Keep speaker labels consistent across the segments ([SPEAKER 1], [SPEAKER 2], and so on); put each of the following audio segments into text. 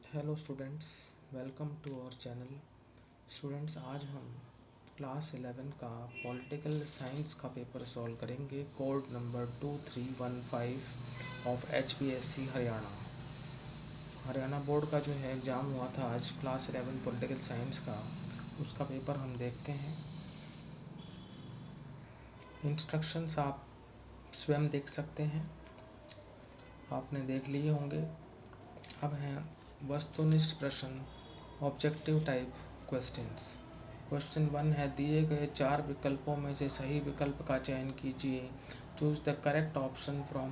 [SPEAKER 1] Hello students, welcome to our channel. Students, आज हम class 11 का पॉलिटिकल साइंस का पेपर सॉल्व करेंगे। Code number 2315 of HPSC Haryana board का जो है एग्ज़ाम हुआ था आज क्लास 11 पॉलिटिकल साइंस का, उसका पेपर हम देखते हैं। इंस्ट्रक्शंस आप स्वयं देख सकते हैं, आपने देख लिए होंगे। अब हैं वस्तुनिष्ठ प्रश्न, ऑब्जेक्टिव टाइप क्वेश्चंस। क्वेश्चन 1 है, दिए गए 4 विकल्पों में से सही विकल्प का चयन कीजिए। Choose the correct option from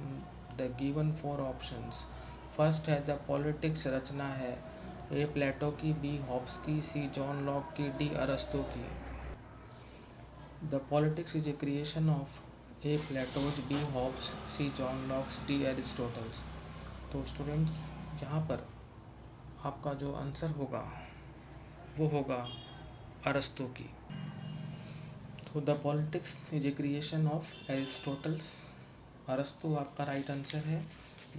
[SPEAKER 1] the given 4 options. First है द पॉलिटिक्स, रचना है ए प्लेटो की, बी हॉब्स की, सी जॉन लॉक की, डी अरस्तु की। The politics is a creation of A Plato's, B Hobbes, C John Locke's, D Aristotle's. तो students, यहाँ पर आपका जो आंसर होगा वो होगा अरस्तु की। तो the politics is a creation of Aristotle's, अरस्तु आपका राइट आंसर है।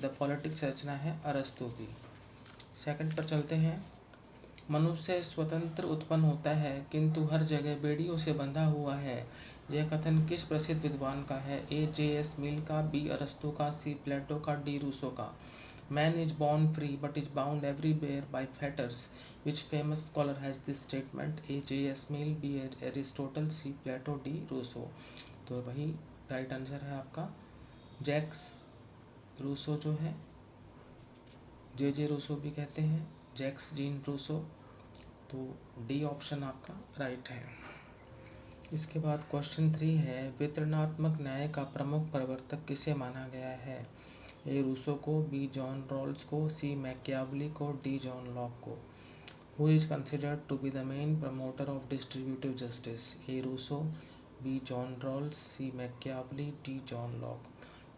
[SPEAKER 1] द पॉलिटिक्स रचना है अरस्तु की। सेकंड पर चलते हैं। मनुष्य स्वतंत्र उत्पन्न होता है किंतु हर जगह बेड़ियों से बंधा हुआ है। यह कथन किस प्रसिद्ध विद्वान का है? A.J.S. मिल का, बी अरस्तु का, सी प्लेटो का, डी रूसो का। Man is born free but is bound everywhere by fetters. Which famous scholar has this statement? A.J.S. Mill, B. Aristotle, C. Plato, D. Rousseau। तो वही राइट आंसर है आपका जैक्स रूसो जो है, जे रूसो भी कहते हैं, जैक्स जीन रूसो। तो डी ऑप्शन आपका राइट है। इसके बाद क्वेश्चन 3 है, वितरणात्मक न्याय का प्रमुख प्रवर्तक किसे माना गया है? ए रूसो को, बी जॉन रॉल्स को, सी मैकियावली को, डी जॉन लॉक को। Who is considered to be the main promoter of distributive justice? A Rousseau, B John Rawls, C Machiavelli, D John Locke.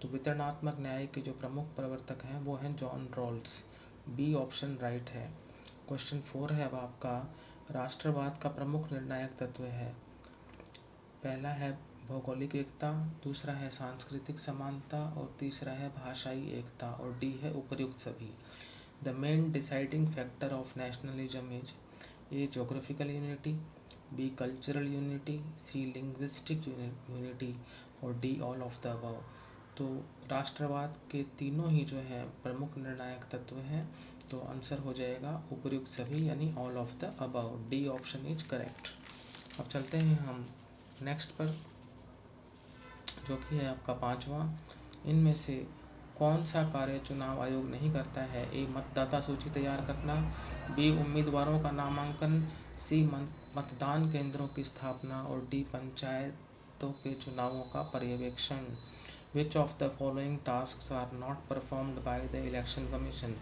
[SPEAKER 1] तो वितरणात्मक न्याय के जो प्रमुख प्रवर्तक हैं वो हैं John Rawls. B option right है। क्वेश्चन 4 है अब आपका, राष्ट्रवाद का प्रमुख निर्णायक तत्व है। पहला है भौगोलिक एकता, दूसरा है सांस्कृतिक समानता और तीसरा है भाषाई एकता, और डी है उपर्युक्त सभी। The main deciding factor of nationalism is A geographical unity, B cultural unity, C linguistic unity, और D all of the above. तो राष्ट्रवाद के तीनों ही जो है प्रमुख निर्णायक तत्व हैं, तो आंसर हो जाएगा उपर्युक्त सभी यानी all of the above. D option is correct. अब चलते हैं हम नेक्स्ट पर, जो कि है आपका 5वां। इनमें से कौन सा कार्य चुनाव आयोग नहीं करता है? ए मतदाता सूची तैयार करना, बी उम्मीदवारों का नामांकन, सी मतदान केंद्रों की स्थापना, और डी पंचायतों के चुनावों का पर्यवेक्षण। Which of the following tasks are not performed by the election commission?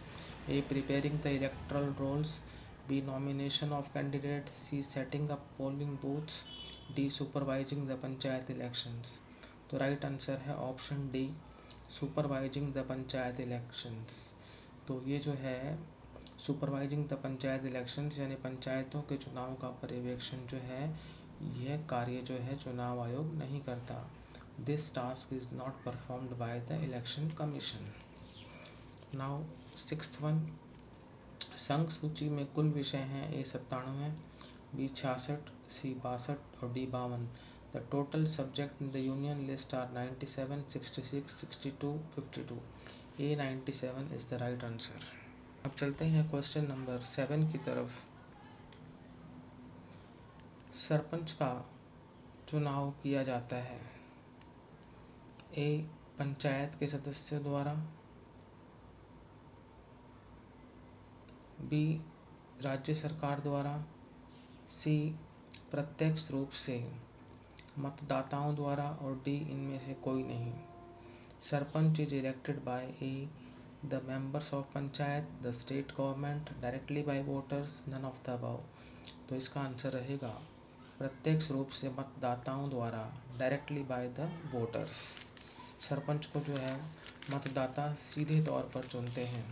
[SPEAKER 1] A. Preparing the electoral rolls, B. Nomination of candidates, C. Setting up polling booths, D. Supervising the panchayat elections। तो right answer है option D, supervising the panchayat elections. तो ये जो है supervising the panchayat elections यानी पंचायतों के चुनाव का पर्यवेक्षण जो है, यह कार्य जो है चुनाव आयोग नहीं करता। This task is not performed by the election commission. Now 6th one, संघ सूची में कुल विषय हैं ए 97, बी 66, सी 62 और D 52। The total subject in the union list are 97, 66, 62, 52. A 97 is the right answer. अब चलते हैं क्वेश्चन नंबर 7 की तरफ। सरपंच का चुनाव किया जाता है ए पंचायत के सदस्यों द्वारा, बी राज्य सरकार द्वारा, सी प्रत्यक्ष रूप से मतदाताओं द्वारा, और डी इनमें से कोई नहीं। Sarpanch is elected by a the members of panchayat, the state government, directly by voters, none of the above. तो इसका आंसर रहेगा प्रत्यक्ष रूप से मतदाताओं द्वारा, directly by the voters. Sarpanch को जो है मतदाता सीधे तौर पर चुनते हैं।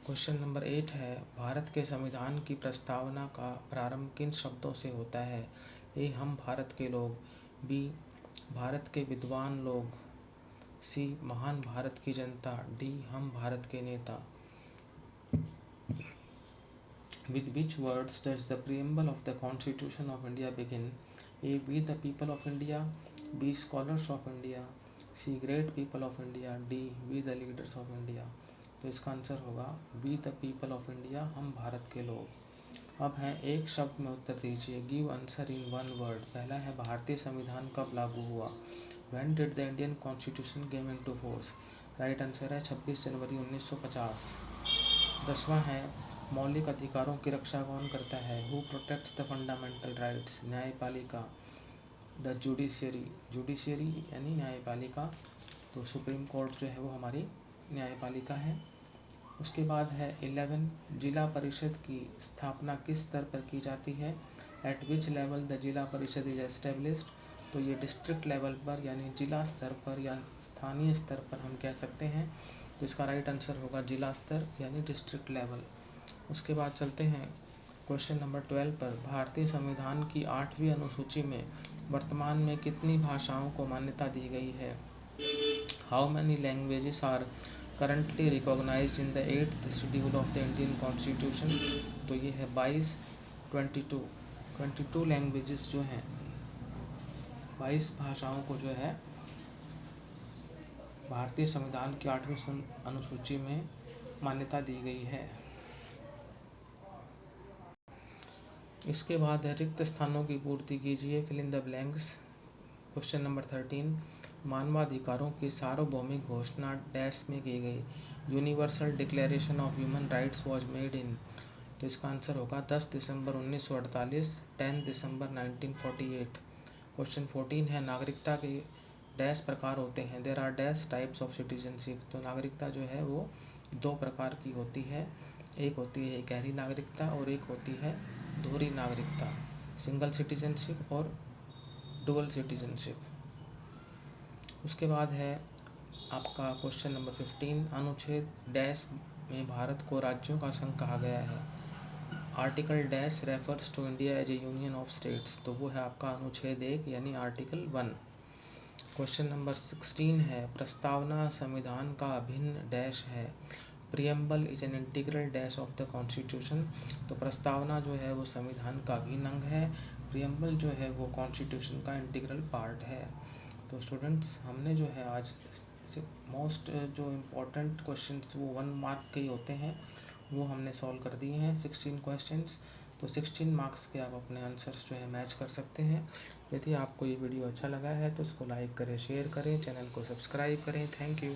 [SPEAKER 1] क्वेश्चन नंबर 8 है, भारत के संविधान की प्रस्तावना का प्रारंभ किन शब्दों से होता है? ए हम भारत के लोग, बी भारत के विद्वान लोग, सी महान भारत की जनता, डी हम भारत के नेता। With which words does the preamble of the Constitution of India begin? A. We the people of India. B. Scholars of India. C. Great people of India. D. We the leaders of India. तो इसका answer होगा We the people of India, हम भारत के लोग। अब है एक शब्द में उत्तर दीजिए। Give answer in one word. पहला है भारतीय संविधान कब लागू हुआ? When did the Indian Constitution came into force? Right answer है 26 जनवरी 1950। 10वां है मौलिक अधिकारों की रक्षा कौन करता है? Who protects the fundamental rights? न्यायपालिका। द जुडिशियरी यानी न्यायपालिका, तो सुप्रीम कोर्ट जो है वो हमारी न्यायपालिका है। उसके बाद है 11 जिला परिषद की स्थापना किस स्तर पर की जाती है? एट विच लेवल द जिला परिषद इज एस्टेब्लिश्ड? तो ये डिस्ट्रिक्ट लेवल पर यानी जिला स्तर पर या स्थानीय स्तर पर हम कह सकते हैं। तो इसका राइट आंसर होगा जिला स्तर यानी डिस्ट्रिक्ट लेवल। उसके बाद चलते हैं क्वेश्चन नंबर 12 पर। भारतीय संविधान की 8वीं अनुसूची में वर्तमान में कितनी भाषाओं को मान्यता दी गई है? How many languages are currently recognized in the 8th schedule of the Indian constitution? तो ये है 22 लैंग्वेजेस जो हैं, 22 भाषाओं को जो है भारतीय संविधान की 8वीं अनुसूची में मान्यता दी गई है। इसके बाद है रिक्त स्थानों की पूर्ति कीजिए, fill in the blanks. Question number 13 मानवाधिकारों की सार्वभौमिक घोषणा डैश में की गई? Universal Declaration of Human Rights was made in? तो इसका आंसर होगा 10 दिसंबर 1948, 10 दिसंबर 1948। क्वेश्चन 14 है नागरिकता के डैश प्रकार होते हैं? There are dash types of citizenship? तो नागरिकता जो है वो 2 प्रकार की होती है। एक होती है गहरी नागरिकता और एक होती है दोहरी नागरिकता, सिंगल सिटीजनशिप और डुअल सिटीजनशिप। उसके बाद है आपका क्वेश्चन नंबर 15 अनुच्छेद डैश में भारत को राज्यों का संघ कहा गया है? Article dash refers to India as a union of states? तो वो है आपका अनुच्छेद 1 यानी आर्टिकल 1। क्वेश्चन नंबर 16 है प्रस्तावना संविधान का अभिन्न डैश है? Preamble is an integral dash of the constitution? तो प्रस्तावना जो है वो संविधान का अभिन्न अंग है, प्रियम्बल जो है वो कॉन्स्टिट्यूशन का इंटीग्रल पार्ट है। तो स्टूडेंट्स हमने जो है आज मोस्ट जो इम्पोर्टेंट क्वेश्चंस वो 1 मार्क के ही होते हैं वो हमने सॉल्व कर दिए हैं 16 क्वेश्चंस। तो 16 मार्क्स के आप अपने आंसर्स जो है मैच कर सकते हैं। यदि आपको ये वीडियो अच्छा लगा है तो इसको लाइक करें, शेयर करें, चैनल को सब्सक्राइब करें। Thank you.